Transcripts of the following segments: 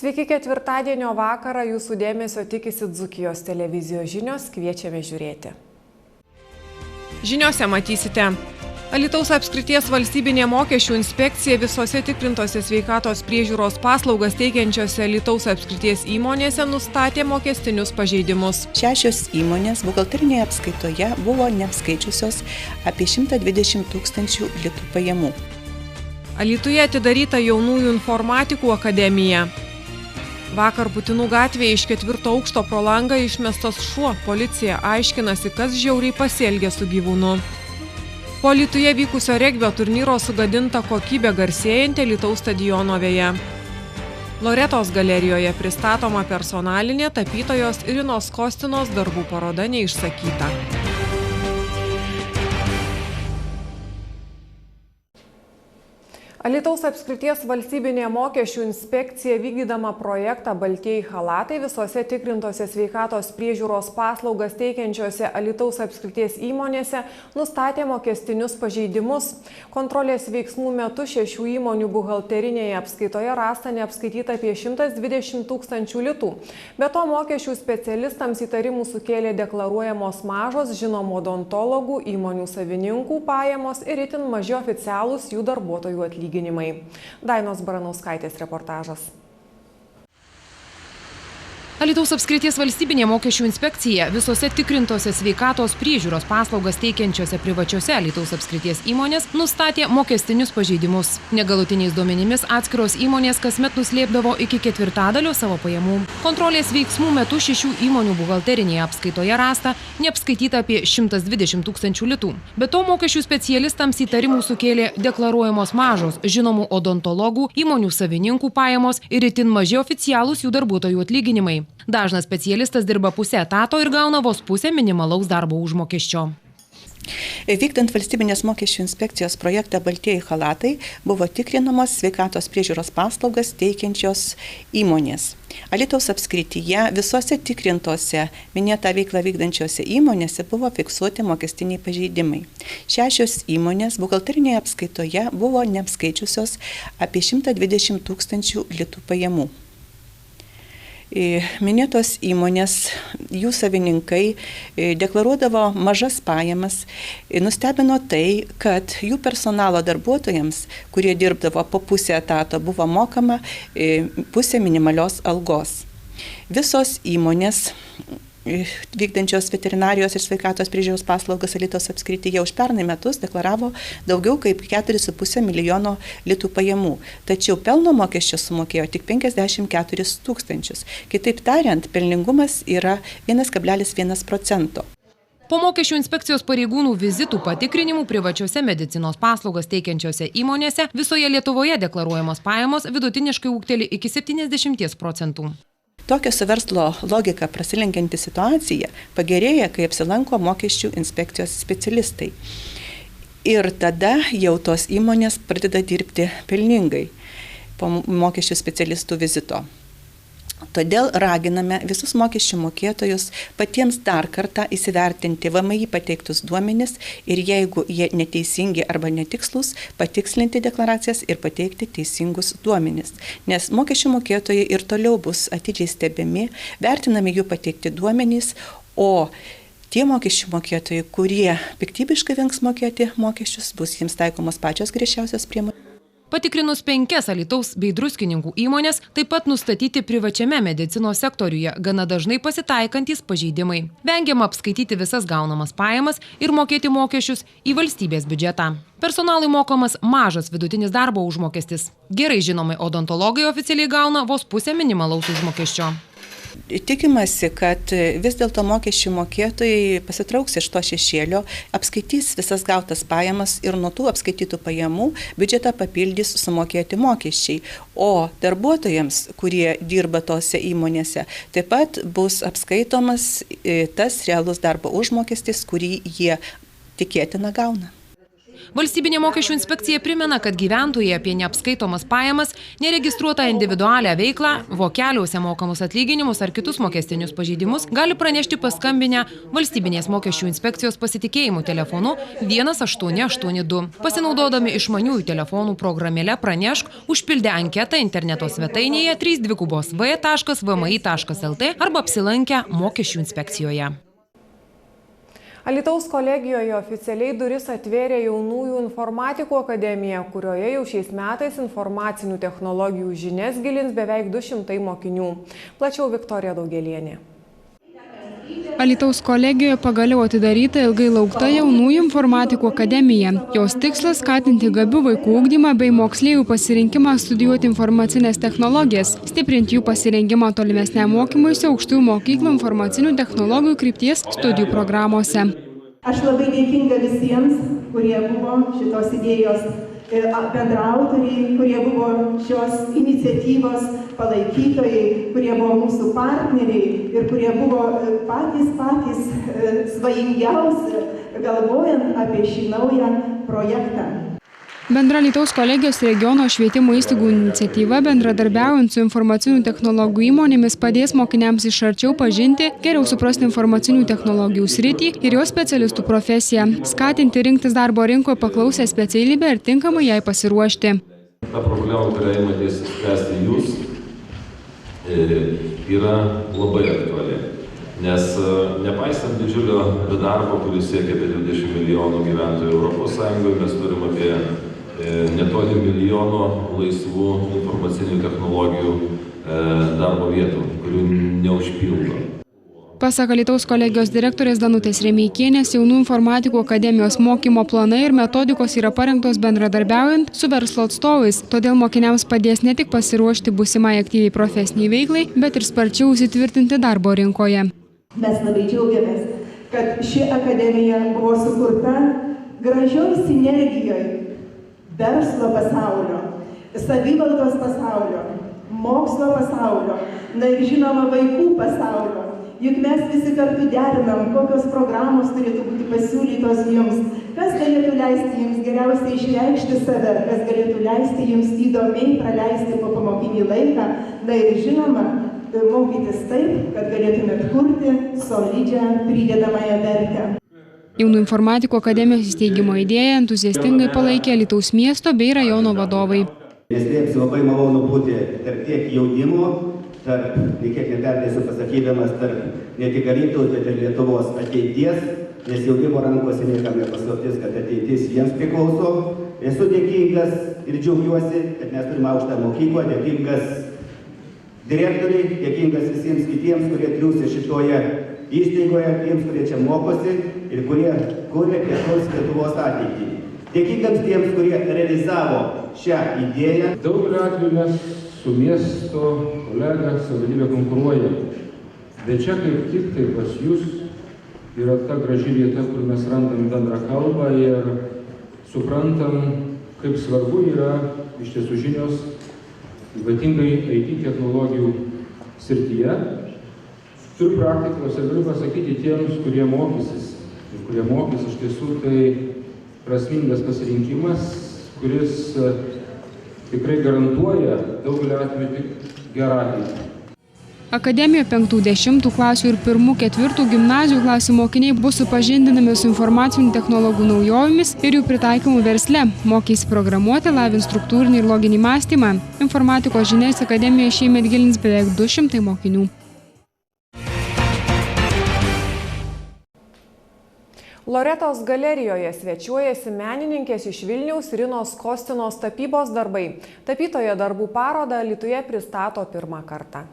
Sveiki, ketvirtadienio vakarą jūsų dėmesio tikisi Dzūkijos televizijos žinios, kviečiame žiūrėti. Žiniose matysite. Alytaus apskrities valstybinė mokesčių inspekcija visose tikrintose sveikatos priežiūros paslaugas teikiančiose Alytaus apskrities įmonėse nustatė mokestinius pažeidimus. 6 įmonės buhalterinėje apskaitoje buvo neapskaičiusios apie 120 000 litų pajamų. Alytuje atidaryta jaunųjų informatikų akademija. Vakar Putinų gatvėje iš 4. aukšto pro langą išmestas šuo. Policija aiškinasi, kas žiauriai pasielgė su gyvūnu. Po Alytuje vykusio regbio turnyro sugadinta kokybė garsėjanti Alytaus stadiono veja. Loretos galerijoje pristatoma personalinė tapytojos Irinos Kostinos darbų paroda neišsakyta. Alytaus apskrities valstybinė mokesčių inspekcija vykdydama projektą Baltieji chalatai visose tikrintose sveikatos priežiūros paslaugas teikiančiose Alytaus apskrities įmonėse nustatė mokestinius pažeidimus. Kontrolės veiksmų metu 6 įmonių buhalterinėje apskaitoje rasta neapskaityta apie 120 000 litų. Be to mokesčių specialistams įtarimų sukėlė deklaruojamos mažos žinomų odontologų, įmonių savininkų pajamos ir itin maži oficialūs jų darbuotojų atlyginimai. Dainos Baranauskaitės reportažas. Alytaus apskrities valstybinė mokesčių inspekcija visose tikrintose sveikatos priežiūros paslaugas teikiančiose privačiose Alytaus apskrities įmonės nustatė mokestinius pažeidimus. Negalutiniais duomenimis atskiros įmonės kasmet nuslėpdavo iki 1/4 savo pajamų. Kontrolės veiksmų metu 6 įmonių buhalterinėje apskaitoje rasta neapskaityta apie 120 000 litų. Be to mokesčių specialistams įtarimų sukėlė deklaruojamos mažos žinomų odontologų, įmonių savininkų pajamos ir itin maži oficialūs jų darbuotojų atlyginimai. Dažnas specialistas dirba pusę etato ir gauna vos pusę minimalaus darbo užmokesčio. Vykdant valstybinės mokesčių inspekcijos projektą Baltieji chalatai buvo tikrinamos sveikatos priežiūros paslaugas teikiančios įmonės. Alytaus apskrityje visose tikrintose minėtą veiklą vykdančiose įmonėse buvo fiksuoti mokestiniai pažeidimai. 6 įmonės buhalterinėje apskaitoje buvo neapskaičiusios apie 120 000 litų pajamų. Minėtos įmonės, jų savininkai deklaruodavo mažas pajamas. Nustebino tai, kad jų personalo darbuotojams, kurie dirbdavo po pusę etato, buvo mokama pusė minimalios algos. Visos įmonės vykdančios veterinarijos ir sveikatos priežiūros paslaugas Alytaus apskrityje už pernai metus deklaravo daugiau kaip 4,5 milijono litų pajamų. Tačiau pelno mokesčio sumokėjo tik 54 000. Kitaip tariant, pelningumas yra 1,1%. Po mokesčių inspekcijos pareigūnų vizitų patikrinimų privačiose medicinos paslaugas teikiančiose įmonėse visoje Lietuvoje deklaruojamos pajamos vidutiniškai ūgteli iki 70%. Tokia su verslo logika prasilenkianti situacija pagerėja, kai apsilanko mokesčių inspekcijos specialistai. Ir tada jau tos įmonės pradeda dirbti pelningai po mokesčių specialistų vizito. Todėl raginame visus mokesčių mokėtojus patiems dar kartą įsivertinti VMI pateiktus duomenis ir jeigu jie neteisingi arba netikslus, patikslinti deklaracijas ir pateikti teisingus duomenis. Nes mokesčių mokėtojai ir toliau bus atidžiai stebimi, vertinami jų pateikti duomenys, o tie mokesčių mokėtojai, kurie piktybiškai vengs mokėti mokesčius, bus jiems taikomos pačios griežčiausios priemonės. Patikrinus 5 Alytaus bei Druskininkų įmonės, taip pat nustatyti privačiame medicinos sektoriuje gana dažnai pasitaikantys pažeidimai. Vengiama apskaityti visas gaunamas pajamas ir mokėti mokesčius į valstybės biudžetą. Personalui mokamas mažas vidutinis darbo užmokestis. Gerai žinomai odontologai oficialiai gauna vos pusę minimalaus užmokesčio. Tikimasi, kad vis dėlto mokesčių mokėtojai pasitrauks iš to šešėlio, apskaitys visas gautas pajamas ir nuo tų apskaitytų pajamų biudžetą papildys sumokėti mokesčiai. O darbuotojams, kurie dirba tose įmonėse, taip pat bus apskaitomas tas realus darbo užmokestis, kurį jie tikėtina gauna. Valstybinė mokesčių inspekcija primena, kad gyventojai apie neapskaitomas pajamas, neregistruotą individualią veiklą, vokeliuose mokamus atlyginimus ar kitus mokestinius pažeidimus gali pranešti paskambinę Valstybinės mokesčių inspekcijos pasitikėjimų telefonu 1882. Pasinaudodami išmaniųjų telefonų programėle Pranešk, užpildę anketą interneto svetainėje 3v.v.mi.lt arba apsilankę mokesčių inspekcijoje. Alytaus kolegijoje oficialiai duris atvėrė jaunųjų informatikų akademija, kurioje jau šiais metais informacinių technologijų žinias gilins beveik 200 mokinių. Plačiau Viktorija Daugelienė. Alytaus kolegijoje pagaliau atidaryta ilgai laukta jaunųjų informatikų akademija. Jos tikslas skatinti gabių vaikų ugdymą bei moksleivių pasirinkimą studijuoti informacinės technologijas, stiprinti jų pasirengimą tolimesniam mokymuisi aukštųjų mokyklų informacinių technologijų krypties studijų programuose. Aš labai dėkinga visiems, kurie buvo šitos idėjos bendraautoriai, kurie buvo šios iniciatyvos palaikytojai, kurie buvo mūsų partneriai ir kurie buvo patys svajingiausi, galvojant apie šį naują projektą. Bendra Alytaus kolegijos regiono švietimo įstaigų iniciatyva, bendradarbiaujant su informacinių technologijų įmonėmis, padės mokiniams iš arčiau pažinti, geriau suprasti informacinių technologijų sritį ir jos specialistų profesiją, skatinti rinktis darbo rinkoje paklausę specialybę ir tinkamai jai pasiruošti. Ta problema, kurią imatės spręsti jūs, yra labai aktuali, nes nepaisant didžiulio darbo, kuris siekia apie 20 milijonų gyventojų Europos Sąjungoje, mes turime apie netoli milijono laisvų informacinių technologijų darbo vietų, kurių neužpildo. Pasak Alytaus kolegijos direktorės Danutės Remeikienės, jaunų informatikų akademijos mokymo planai ir metodikos yra parengtos bendradarbiaujant su verslo atstovais, todėl mokiniams padės ne tik pasiruošti būsimai aktyviai profesiniai veiklai, bet ir sparčiau įsitvirtinti darbo rinkoje. Mes labai džiaugiamės, kad ši akademija buvo sukurta gražioj sinergijoje verslo pasaulio, savivaldos pasaulio, mokslo pasaulio, na ir žinoma vaikų pasaulio. Juk mes visi kartu derinam, kokios programos turėtų būti pasiūlytos jums, kas galėtų leisti jums geriausiai išreikšti save, kas galėtų leisti jums įdomiai praleisti po pamokinį laiką, na ir žinoma, mokytis taip, kad galėtumėt kurti solidžią pridedamąją vertę. Jaunų informatikų akademijos įsteigimo idėją entuziastingai palaikė Alytaus miesto bei rajono vadovai. Miestiems labai malonu būti tarp tiek jaunimo, tarp, kiek neperdėsiu pasakydamas, tarp ne tik Alytaus, bet ir Lietuvos ateities, nes jaunimo rankose niekam nepaslaptis, kad ateitis jiems priklauso. Esu dėkingas ir džiaugiuosi, kad mes turime aukštą mokyklą, dėkingas direktoriai, dėkingas visiems kitiems, kurie triūsia šitoje įstaigoje, tiems, kurie čia mokosi ir kurie kuria Lietuvos ateitį. Dėkingams tiems, kurie realizavo šią idėją. Daugeliu atveju mes su miesto kolega savivaldybė konkuruoja, bet čia kaip tik tai pas jūs yra ta graži vieta, kur mes randam bendrą kalbą ir suprantam, kaip svarbu yra iš tiesų žinios, ypatingai IT technologijų srityje. Turiu praktikos ir galiu pasakyti tiems, kurie mokysis iš tiesų, tai prasmingas pasirinkimas, kuris tikrai garantuoja daugelį atveju tik gerą ateitį. Akademijoje 5-10 klasių ir 1-4 gimnazijų klasių mokiniai bus supažindinami su informacinių technologijų naujovėmis ir jų pritaikymu versle. Mokys programuoti, lavins struktūrinį ir loginį mąstymą. Informatikos žinias akademijoje šiemet gilins beveik 200 mokinių. Loretos galerijoje svečiuojasi menininkės iš Vilniaus Rinos Kostinos tapybos darbai. Tapytojo darbų parodą Alytuje pristato pirmą kartą.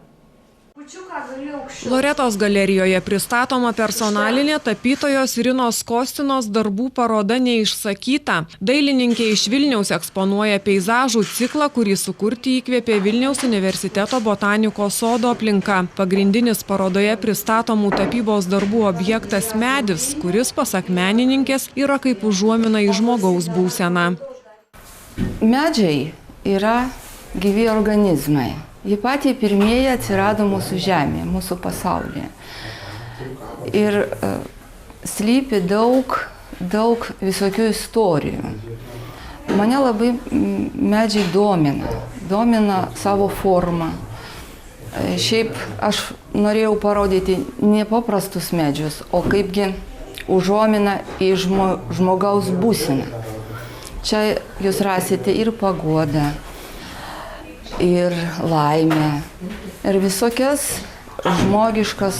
Loretos galerijoje pristatoma personalinė tapytojos Rinos Kostinos darbų paroda Neišsakyta. Dailininkė iš Vilniaus eksponuoja peizažų ciklą, kurį sukurti įkvėpė Vilniaus universiteto botanikos sodo aplinka. Pagrindinis parodoje pristatomų tapybos darbų objektas medis, kuris, pasak menininkės, yra kaip užuomina į žmogaus būseną. Medžiai yra gyvi organizmai. Jie patys pirmieji atsirado mūsų žemėje, mūsų pasaulyje. Ir slypi daug daug visokių istorijų. Mane labai medžiai domina savo formą. Šiaip aš norėjau parodyti ne paprastus medžius, o kaipgi užuomina į žmogaus būseną. Čia jūs rasite ir paguodą, ir laimę, ir visokias žmogiškas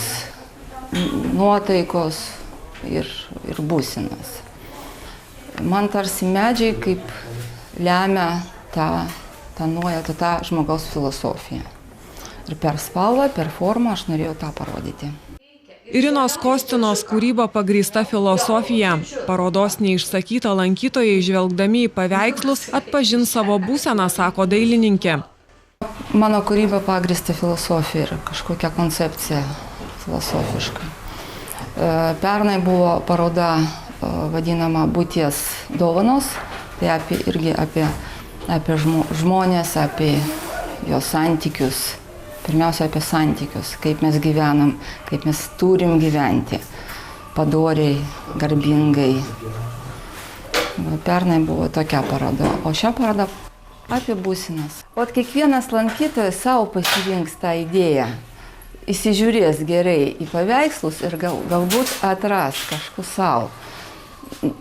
nuotaikos ir būsenas. Man tarsi medžiai kaip lemia tą nuojautą, tą žmogaus filosofiją. Ir per spalvą, per formą aš norėjau tą parodyti. Irinos Kostinos kūryba pagrįsta filosofija. Parodos neišsakyta lankytojai, žvelgdami į paveikslus, atpažins savo būseną, sako dailininkė. Mano kūryba pagrįsta filosofija ir kažkokia koncepcija filosofiška. Pernai buvo paroda vadinama būties dovanos, tai irgi apie žmonės, apie jos santykius. Pirmiausia, apie santykius, kaip mes gyvenam, kaip mes turim gyventi, padoriai, garbingai. Pernai buvo tokia paroda, o šią parodą apie būsenas. O kiekvienas lankytojas savo pasirinks tą idėją, įsižiūrės gerai į paveikslus ir galbūt atras kažko savo.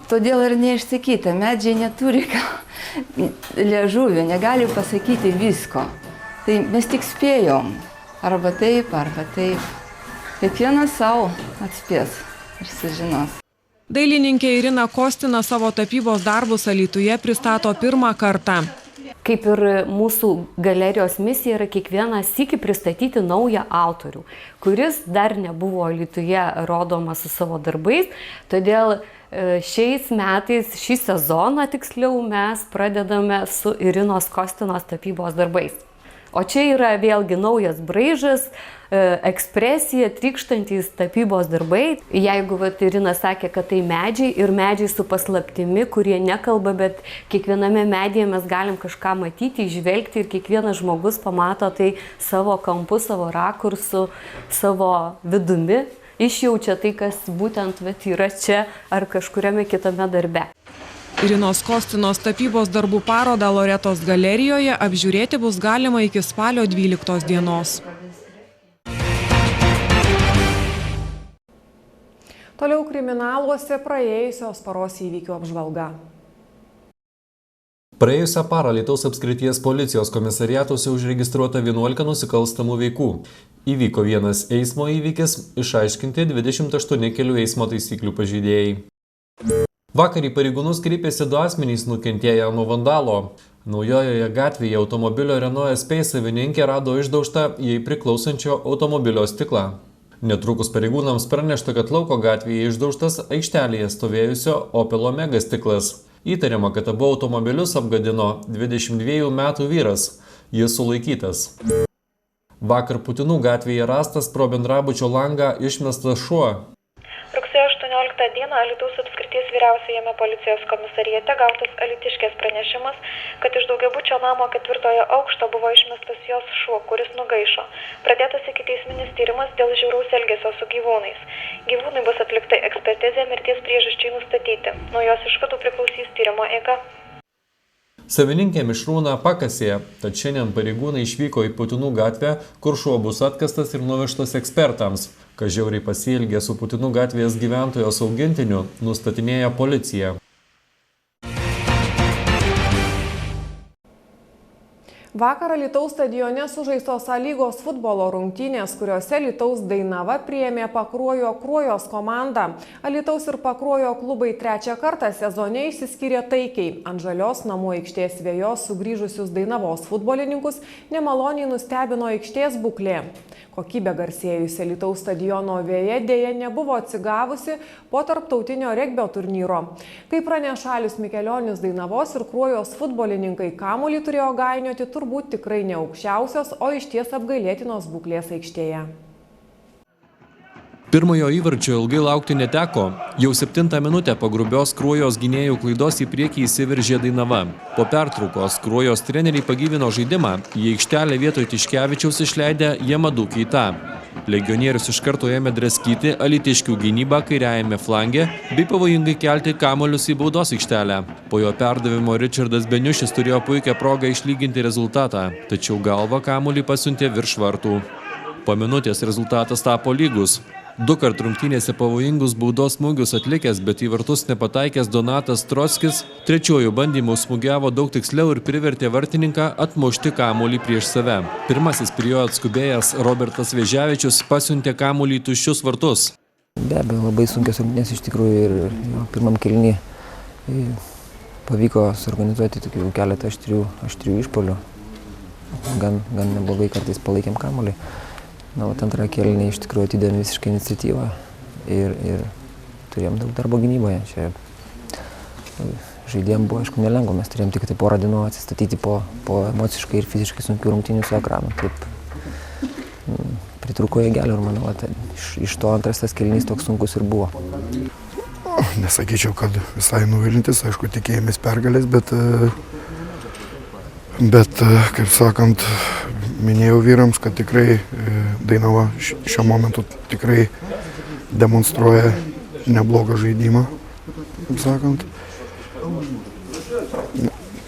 Todėl ir neišsakyta, medžiai neturi liežuvio, negali pasakyti visko. Tai mes tik spėjom, arba taip. Kiekvienas savo atspės ir sužinos. Dailininkė Irina Kostina savo tapybos darbus Alytuje pristato pirmą kartą. Kaip ir mūsų galerijos misija yra kiekvieną sykį pristatyti naują autorių, kuris dar nebuvo Alytuje rodomas su savo darbais. Todėl šiais metais, šį sezoną tiksliau, mes pradedame su Irinos Kostinos tapybos darbais. O čia yra vėlgi naujas braižas, ekspresija, trykštantys tapybos darbai. Jeigu Irina sakė, kad tai medžiai ir medžiai su paslaptimi, kurie nekalba, bet kiekviename medyje mes galim kažką matyti, įžvelgti ir kiekvienas žmogus pamato tai savo kampu, savo rakursu, savo vidumi, išjaučia tai, kas būtent yra čia ar kažkuriame kitame darbe. Irinos Kostinos tapybos darbų parodą Loretos galerijoje apžiūrėti bus galima iki spalio 12 dienos. Toliau kriminaluose praėjusios paros įvykių apžvalga. Praėjusią parą Alytaus apskrities policijos komisariatuose užregistruota 11 nusikalstamų veikų. Įvyko vienas eismo įvykis, išaiškinti 28 kelių eismo taisyklių pažeidėjai. Vakar į pareigūnus kreipėsi 2 asmenys nukentėję nuo vandalo. Naujojoje gatvėje automobilio Renault Space savininkė rado išdaužtą jai priklausančio automobilio stiklą. Netrukus pareigūnams pranešta, kad lauko gatvėje išdaužtas aikštelėje stovėjusio Opel Omega stiklas. Įtariama, kad abu automobilius apgadino 22 metų vyras. Jis sulaikytas. Vakar Putinų gatvėje rastas pro bendrabučio langą išmestas šuo. Rugsėjo 18 dieną Alytaus apskrities vyriausiajame policijos komisariate gautas alytiškės pranešimas, kad iš daugiabučio namo 4 aukšto buvo išmestas jos šuo, kuris nugaišo. Pradėtas ikiteisminis tyrimas dėl žiauraus elgesio su gyvūnais. Gyvūnai bus atlikta ekspertizė mirties priežasčiai nustatyti. Nuo jos išvadų priklausys tyrimo eiga. Savininkė mišrūną pakasė, tad šiandien pareigūnai išvyko į Putinų gatvę, kur šuo bus atkastas ir nuvežtas ekspertams. Kas žiauriai pasielgė su Putinų gatvės gyventojos augintiniu, nustatinėja policija. Vakar Alytaus stadione sužaistos A lygos futbolo rungtynės, kuriuose Alytaus Dainava priėmė Pakruojo Kruojos komandą. Alytaus ir Pakruojo klubai 3 kartą sezone išsiskyrė taikiai. Ant žalios namų aikštės vejos sugrįžusius Dainavos futbolininkus nemaloniai nustebino aikštės būklė. Kokybė garsėjusi Alytaus stadiono veja dėja nebuvo atsigavusi po tarptautinio regbio turnyro. Kaip praneša Alius Mikelionis, Dainavos ir Kruojos futbolininkai kamuolį turėjo gainioti turbūt tikrai ne aukščiausios, o išties apgailėtinos būklės aikštėje. Pirmojo įvarčio ilgai laukti neteko. Jau 7 minutę po grubios Kruojos gynėjų klaidos į priekį įsiveržė Dainava. Po pertraukos Kruojos treneriai pagyvino žaidimą, į aikštelę vietoj Tiškevičiaus išleidę Jamadų Keita. Legionierius iš karto ėmė draskyti alytiškių gynybą kairiajame flange bei pavojingai kelti kamuolius į baudos aikštelę. Po jo perdavimo Richardas Beniušis turėjo puikią progą išlyginti rezultatą, tačiau galva kamuolį pasiuntė virš vartų. Po minutės rezultatas tapo lygus. 2 kart rungtynėse pavojingus baudos smūgius atlikęs, bet į vartus nepataikęs Donatas Trockis trečiojų bandymų smūgiavo daug tiksliau ir privertė vartininką atmušti kamuolį prieš save. Pirmasis prie jo atskubėjęs Robertas Vėžiavičius pasiuntė kamuolį į tuščius vartus. Be abejo, labai sunkios rungtynės iš tikrųjų ir pirmam kėliny pavyko suorganizuoti tokių keletą aštrių išpuolių. Gan neblogai kartais palaikėm kamuolį. Na, o antrą kėlinį iš tikrųjų atidėm visiškai iniciatyvą ir turėjom daug darbo gynyboje. Čia žaidėjom buvo, aišku, nelengva, mes turėjom tik porą dienų atsistatyti po emociškai ir fiziškai sunkių rungtynių su ekranu. Taip pritruko jėgelio ir manau, iš to antras tas kėlinys toks sunkus ir buvo. Nesakyčiau, kad visai nuvilintis, aišku, tikėjomės pergalės, bet kaip sakant, minėjau vyrams, kad tikrai Dainava šiuo momentu tikrai demonstruoja neblogą žaidimą, kaip sakant.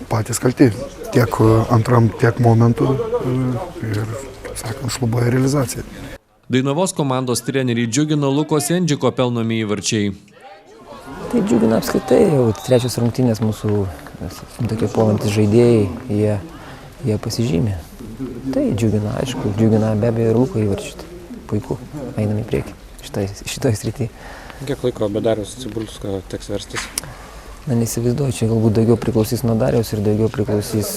Patys kalti tiek antram, tiek momentu ir, kaip sakant, šlubuoja realizacija. Dainavos komandos treneriai džiugino Luko Sendžiko pelnomi įvarčiai. Tai džiugina apskritai, jau trečios rungtynės mūsų tokie puolantys žaidėjai, jie pasižymė. Tai džiugina, aišku, džiugina be abejo ir Luko įvarčiai. Puiku, einam į priekį šitoj srity. Kiek laiko be Dariaus Cibulsko teks verstis? Na, neįsivaizduoju, čia galbūt daugiau priklausys nuo Dariaus ir daugiau priklausys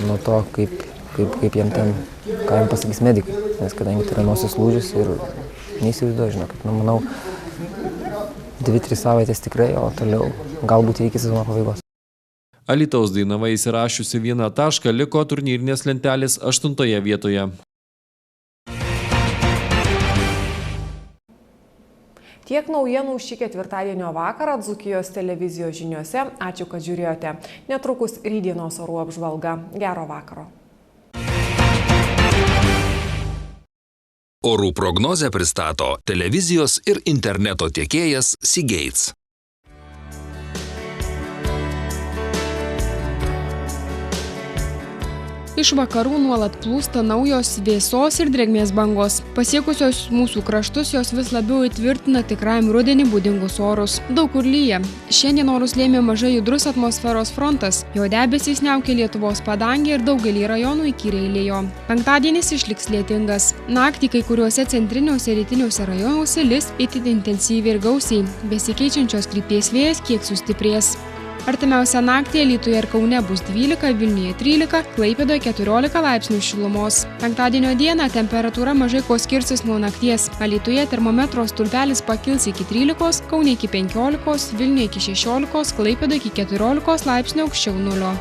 nuo to, kaip jam ten, ką jam pasakys medikai. Nes kadangi tai yra nosies lūžis ir neįsivaizduoju, žinokit, manau, 2-3 savaitės tikrai, o toliau galbūt iki sezono pabaigos. Alytaus Dainava įsirašiusi 1 tašką liko turnyrinės lentelės 8 vietoje. Tiek naujienų šį ketvirtadienio vakarą Dzūkijos televizijos žiniuose. Ačiū, kad žiūrėjote. Netrukus rytdienos orų apžvalga. Gero vakaro. Orų prognozę pristato televizijos ir interneto tiekėjas Seagates. Iš vakarų nuolat plūsta naujos vėsos ir drėgmės bangos. Pasiekusios mūsų kraštus jos vis labiau įtvirtina tikrajam rudenį būdingus orus. Daug kur lyja. Šiandien orus lėmė mažai judrus atmosferos frontas. Jo debesys niaukė Lietuvos padangę ir daugelį rajonų įkyriai lijo. Penktadienis išliks lietingas. Naktį kai kuriuose centriniuose ir rytiniuose rajonuose lis itin intensyviai ir gausiai. Besikeičiančios krypties vėjas kiek sustiprės. Artimiausią naktį Alytuje ir Kaune bus 12, Vilniuje 13, Klaipėdoje 14 laipsnių šilumos. Penktadienio dieną temperatūra mažai ko skirsis nuo nakties. Alytuje termometro stulpelis pakils iki 13, Kaune iki 15, Vilniuje iki 16, Klaipėdoje iki 14 laipsnių aukščiau nulio.